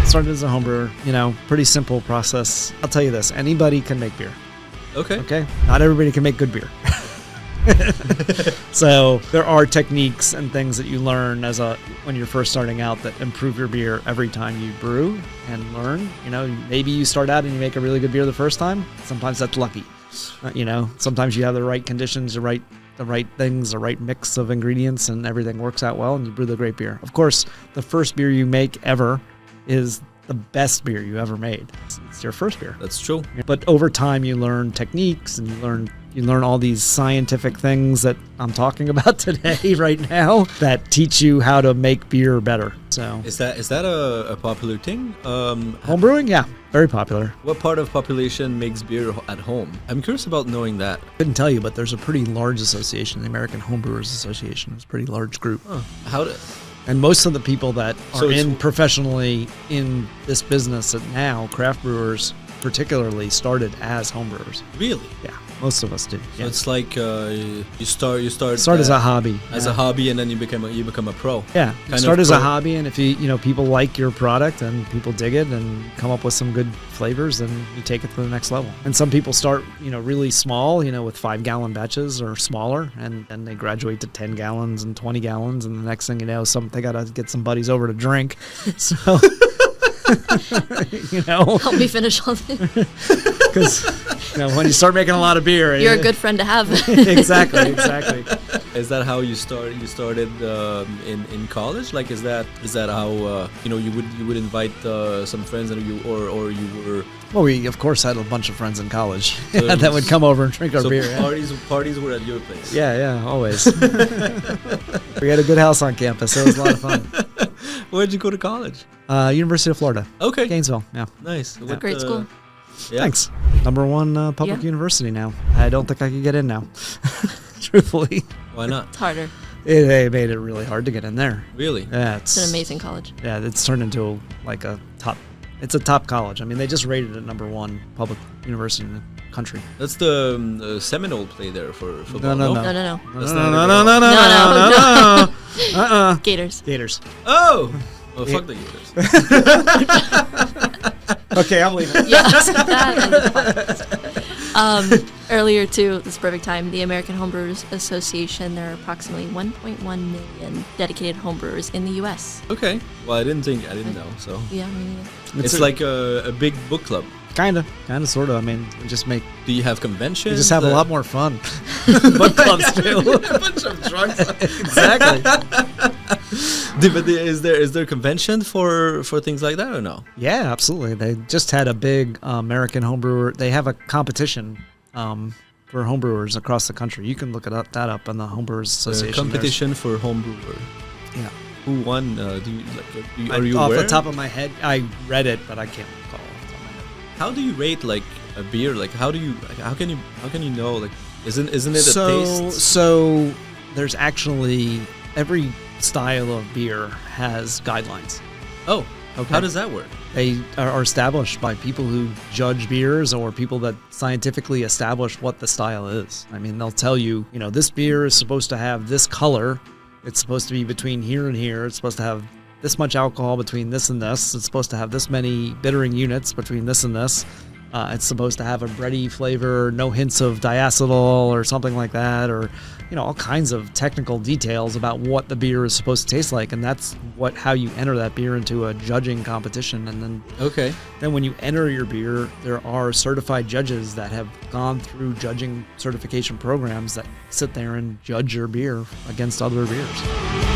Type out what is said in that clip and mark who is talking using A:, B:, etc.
A: started as a home brewer, pretty simple process. I'll tell you this, anybody can make beer. Okay? Not everybody can make good beer. So there are techniques and things that you learn when you're first starting out that improve your beer every time you brew and learn. Maybe you start out and you make a really good beer the first time. Sometimes that's lucky. Sometimes you have the right conditions, the right things, the right mix of ingredients, and everything works out well, and you brew the great beer. Of course, the first beer you make ever is the best beer you ever made. It's your first beer.
B: That's true.
A: But over time, you learn techniques, and you learn all these scientific things that I'm talking about today, right now, that teach you how to make beer better. So
B: is that a popular thing?
A: Home brewing, yeah, very popular.
B: What part of population makes beer at home? I'm curious about knowing that.
A: I couldn't tell you, but there's a pretty large association, the American Home Brewers Association. It's a pretty large group. And most of the people that are professionally in this business now, craft brewers particularly, started as home brewers.
B: Really?
A: Yeah, most of us did.
B: So it's like you start
A: as a hobby.
B: A hobby, and then you become a pro.
A: Yeah, start as a hobby, and if people like your product and people dig it and come up with some good flavors, then you take it to the next level. And some people start really small, with 5-gallon batches or smaller, and then they graduate to 10 gallons and 20 gallons, and the next thing you know, they gotta get some buddies over to drink. So
C: help me finish all this.
A: Because when you start making a lot of beer,
C: you're a good friend to have.
A: Exactly.
B: Is that how you started in college? Like, is that how you would invite some friends and you were?
A: Well, we of course had a bunch of friends in college that would come over and drink our beer.
B: Parties were at your place.
A: Yeah, always. We had a good house on campus, so it was a lot of fun.
B: Where'd you go to college?
A: University of Florida.
B: Okay.
A: Gainesville. Yeah.
B: Nice.
C: Great school.
B: Yeah.
A: Thanks. #1 public university now. I don't think I could get in now. Truthfully.
B: Why not?
C: It's harder.
A: It made it really hard to get in there.
B: Really?
A: Yeah.
C: It's an amazing college.
A: Yeah, it's turned into it's a top college. I mean, they just rated it #1 public university in the country.
B: That's the Seminole play there for football.
C: No.
A: No.
C: Gators.
B: Oh! Well, fuck the Gators.
A: Okay, I'm leaving.
C: Yes, that. Earlier, too, this perfect time, the American Homebrewers Association, there are approximately 1.1 million dedicated homebrewers in the U.S.
B: Okay. Well, I didn't know, so.
C: Yeah, me neither.
B: It's like a big book club.
A: Kind of, sort of. I mean, we just make...
B: Do you have conventions?
A: We just have a lot more fun. Book clubs, too.
B: A bunch of drunks.
A: Exactly.
B: But is there convention for things like that or no?
A: Yeah, absolutely. They just had a big American homebrewer. They have a competition for homebrewers across the country. You can look that up on the Homebrewers Association.
B: Competition for homebrewer.
A: Yeah.
B: Who won? Are you
A: off
B: aware?
A: the top of my head, I read it, but I can't recall off the top of my head.
B: How do you rate like a beer? Like how can you know? Like isn't it a taste?
A: So there's actually every style of beer has guidelines.
B: Oh,
A: okay.
B: How does that work?
A: They are established by people who judge beers or people that scientifically establish what the style is. I mean, they'll tell you, this beer is supposed to have this color. It's supposed to be between here and here. It's supposed to have this much alcohol between this and this. It's supposed to have this many bittering units between this and this. It's supposed to have a bready flavor, no hints of diacetyl or something like that, or all kinds of technical details about what the beer is supposed to taste like, and that's how you enter that beer into a judging competition. And then when you enter your beer, there are certified judges that have gone through judging certification programs that sit there and judge your beer against other beers.